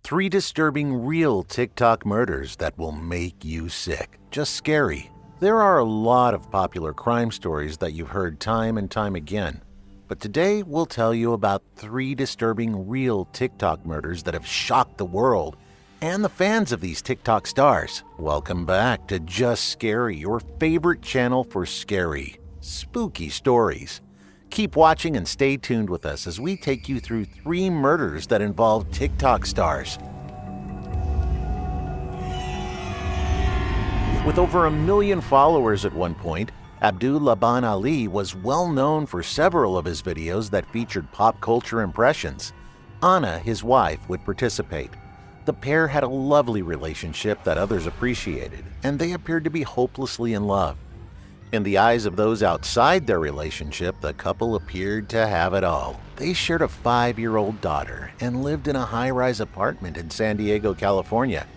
3 disturbing real TikTok murders that will make you sick. Just scary. There are a lot of popular crime stories that you've heard time and time again. But today we'll tell you about 3 disturbing real TikTok murders that have shocked the world and the fans of these TikTok stars. Welcome back to Just Scary, your favorite channel for scary, spooky stories. Keep watching and stay tuned with us as we take you through 3 murders that involve TikTok stars. With over 1 million followers at one point, Abdul Laban Ali was well known for several of his videos that featured pop culture impressions. Anna, his wife, would participate. The pair had a lovely relationship that others appreciated, and they appeared to be hopelessly in love. In the eyes of those outside their relationship, the couple appeared to have it all. They shared a 5-year-old daughter and lived in a high-rise apartment in San Diego, California.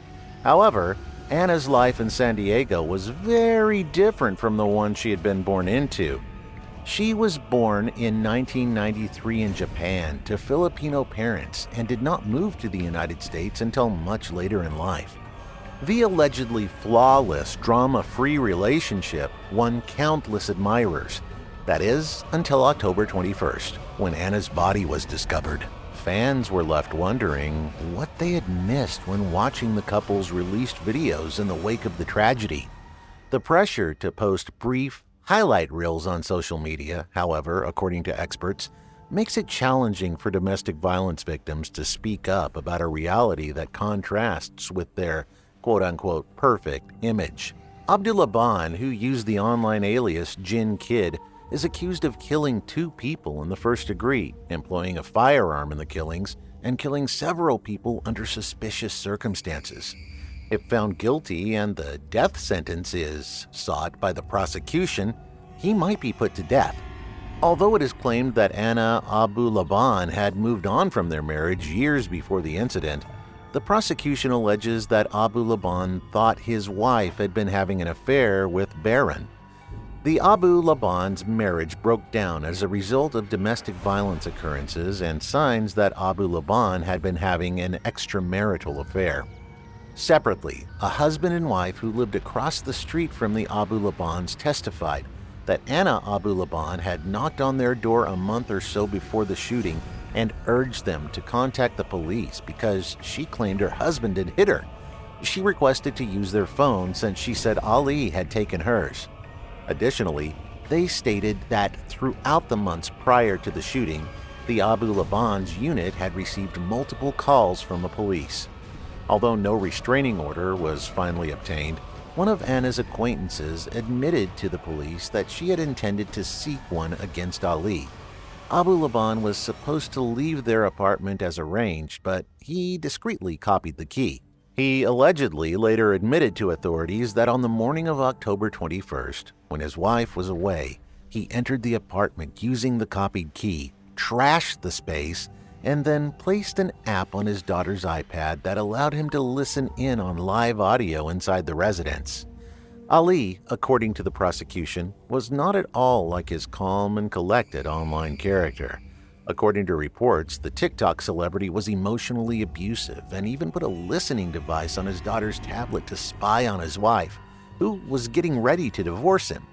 However, Anna's life in San Diego was very different from the one she had been born into. She was born in 1993 in Japan to Filipino parents and did not move to the United States until much later in life. The allegedly flawless, drama-free relationship won countless admirers. That is, until October 21st, when Anna's body was discovered. Fans were left wondering what they had missed when watching the couple's released videos in the wake of the tragedy. The pressure to post brief, highlight reels on social media, however, according to experts, makes it challenging for domestic violence victims to speak up about a reality that contrasts with their quote-unquote perfect image. Abdul Laban, who used the online alias Jin Kid, is accused of killing 2 people in the first degree, employing a firearm in the killings, and killing several people under suspicious circumstances. If found guilty and the death sentence is sought by the prosecution, he might be put to death. Although it is claimed that Anna Abu Laban had moved on from their marriage years before the incident, the prosecution alleges that Abu Laban thought his wife had been having an affair with Baron. The Abu Laban's marriage broke down as a result of domestic violence occurrences and signs that Abu Laban had been having an extramarital affair. Separately, a husband and wife who lived across the street from the Abu Labans testified that Anna Abu Laban had knocked on their door a month or so before the shooting and urged them to contact the police because she claimed her husband had hit her. She requested to use their phone since she said Ali had taken hers. Additionally, they stated that throughout the months prior to the shooting, the Abu Laban's unit had received multiple calls from the police. Although no restraining order was finally obtained, one of Anna's acquaintances admitted to the police that she had intended to seek one against Ali. Abu Laban was supposed to leave their apartment as arranged, but he discreetly copied the key. He allegedly later admitted to authorities that on the morning of October 21st, when his wife was away, he entered the apartment using the copied key, trashed the space, and then placed an app on his daughter's iPad that allowed him to listen in on live audio inside the residence. Ali, according to the prosecution, was not at all like his calm and collected online character. According to reports, the TikTok celebrity was emotionally abusive and even put a listening device on his daughter's tablet to spy on his wife, who was getting ready to divorce him.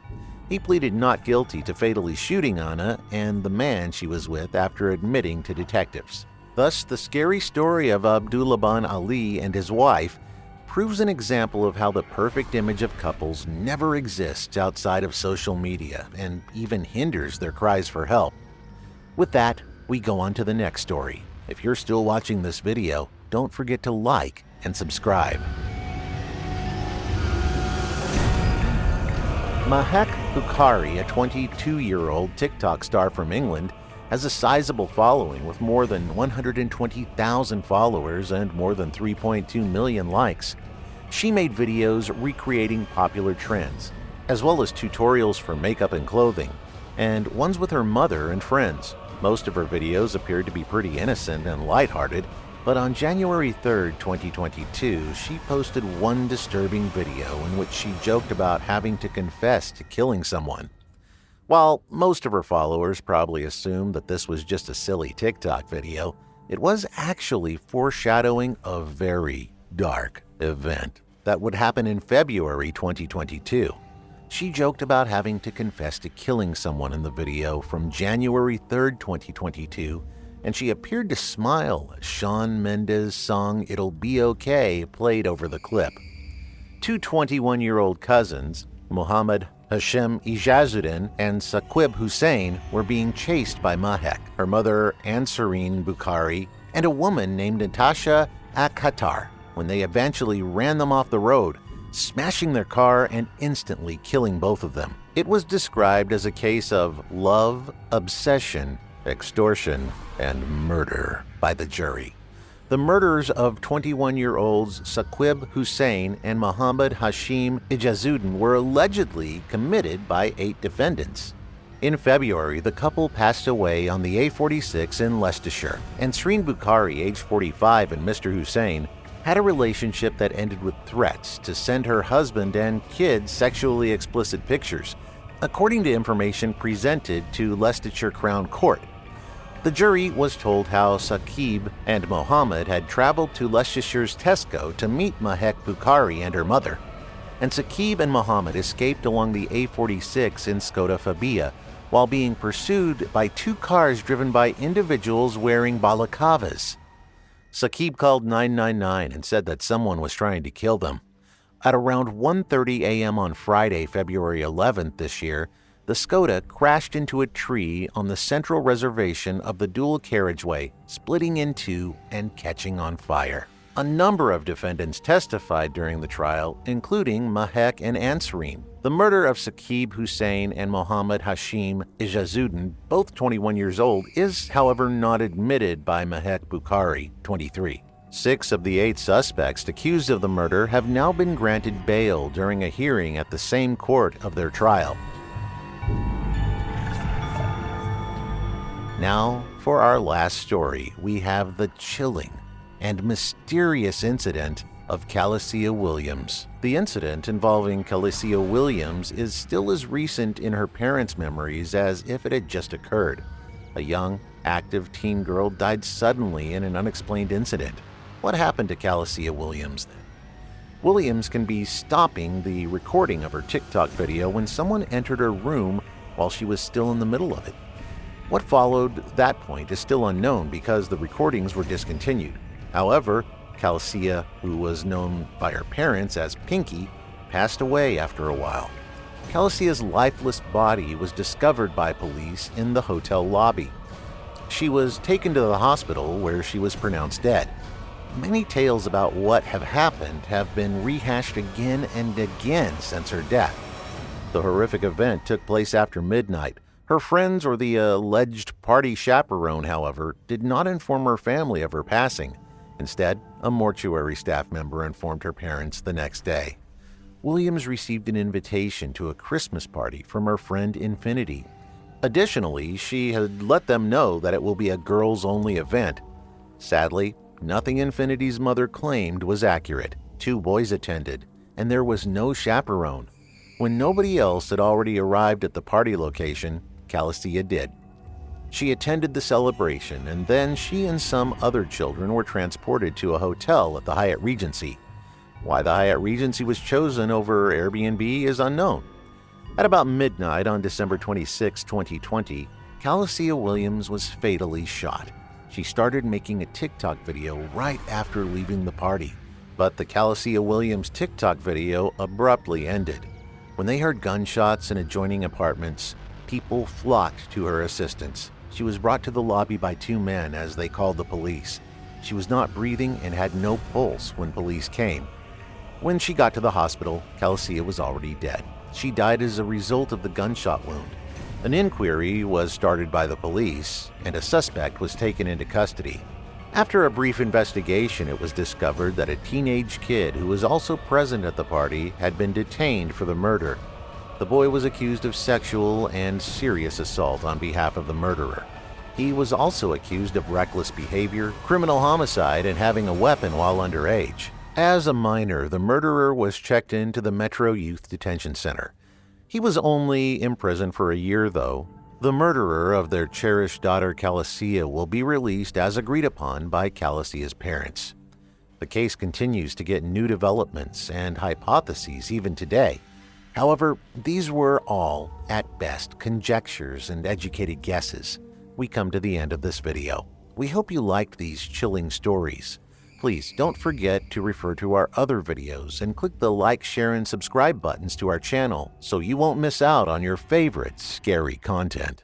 He pleaded not guilty to fatally shooting Anna and the man she was with after admitting to detectives. Thus, the scary story of Abdul Laban Ali and his wife proves an example of how the perfect image of couples never exists outside of social media and even hinders their cries for help. With that, we go on to the next story. If you're still watching this video, don't forget to like and subscribe. Mahek Bukhari, a 22-year-old TikTok star from England, has a sizable following with more than 120,000 followers and more than 3.2 million likes. She made videos recreating popular trends, as well as tutorials for makeup and clothing, and ones with her mother and friends. Most of her videos appeared to be pretty innocent and lighthearted, but on January 3, 2022, she posted one disturbing video in which she joked about having to confess to killing someone. While most of her followers probably assumed that this was just a silly TikTok video, It was actually foreshadowing a very dark event that would happen in February 2022. She joked about having to confess to killing someone in the video from January 3rd, 2022, and she appeared to smile as Shawn Mendes' song It'll Be Okay played over the clip. Two 21-year-old cousins, Mohammed Hashem Ijazuddin and Saqib Hussein, were being chased by Mahek, her mother Ansareen Bukhari, and a woman named Natasha Akhtar when they eventually ran them off the road, smashing their car and instantly killing both of them. It was described as a case of love, obsession, extortion, and murder by the jury. The murders of 21-year-olds Saqib Hussein and Mohammed Hashim Ijazuddin were allegedly committed by 8 defendants. In February, the couple passed away on the A46 in Leicestershire, and Sreen Bukhari, age 45, and Mr. Hussein had a relationship that ended with threats to send her husband and kids sexually explicit pictures, according to information presented to Leicestershire Crown Court. The jury was told how Saqib and Mohammed had traveled to Leicestershire's Tesco to meet Mahek Bukhari and her mother, and Saqib and Mohammed escaped along the A46 in Skoda Fabia while being pursued by 2 cars driven by individuals wearing balaclavas. Saqib called 999 and said that someone was trying to kill them. At around 1:30 a.m. on Friday, February 11th this year, the Skoda crashed into a tree on the central reservation of the dual carriageway, splitting in two and catching on fire. A number of defendants testified during the trial, including Mahek and Ansareen. The murder of Saqib Hussein and Mohammed Hashim Ijazuddin, both 21 years old, is, however, not admitted by Mahek Bukhari, 23. 6 of the 8 suspects accused of the murder have now been granted bail during a hearing at the same court of their trial. Now, for our last story, we have the chilling and mysterious incident of Calicia Williams. The incident involving Calicia Williams is still as recent in her parents' memories as if it had just occurred. A young, active teen girl died suddenly in an unexplained incident. What happened to Calicia Williams then? Williams can be stopping the recording of her TikTok video when someone entered her room while she was still in the middle of it. What followed that point is still unknown because the recordings were discontinued. However, Calicia, who was known by her parents as Pinky, passed away after a while. Calicia's lifeless body was discovered by police in the hotel lobby. She was taken to the hospital where she was pronounced dead. Many tales about what have happened have been rehashed again and again since her death. The horrific event took place after midnight. Her friends or the alleged party chaperone, however, did not inform her family of her passing. Instead, a mortuary staff member informed her parents the next day. Williams received an invitation to a Christmas party from her friend Infinity. Additionally, she had let them know that it will be a girls-only event. Sadly, nothing Infinity's mother claimed was accurate. 2 boys attended, and there was no chaperone. When nobody else had already arrived at the party location, Calicia did. She attended the celebration, and then she and some other children were transported to a hotel at the Hyatt Regency. Why the Hyatt Regency was chosen over Airbnb is unknown. At about midnight on December 26, 2020, Calicia Williams was fatally shot. She started making a TikTok video right after leaving the party, but the Calicia Williams TikTok video abruptly ended. When they heard gunshots in adjoining apartments, people flocked to her assistance. She was brought to the lobby by 2 men as they called the police. She was not breathing and had no pulse when police came. When she got to the hospital, Calicia was already dead. She died as a result of the gunshot wound. An inquiry was started by the police, and a suspect was taken into custody. After a brief investigation, it was discovered that a teenage kid who was also present at the party had been detained for the murder. The boy was accused of sexual and serious assault on behalf of the murderer. He was also accused of reckless behavior, criminal homicide, and having a weapon while underage. As a minor, the murderer was checked into the Metro Youth Detention Center. He was only in prison for a year, though. The murderer of their cherished daughter Calicia will be released as agreed upon by Calicia's parents. The case continues to get new developments and hypotheses even today. However, these were all, at best, conjectures and educated guesses. We come to the end of this video. We hope you liked these chilling stories. Please don't forget to refer to our other videos and click the like, share, and subscribe buttons to our channel so you won't miss out on your favorite scary content.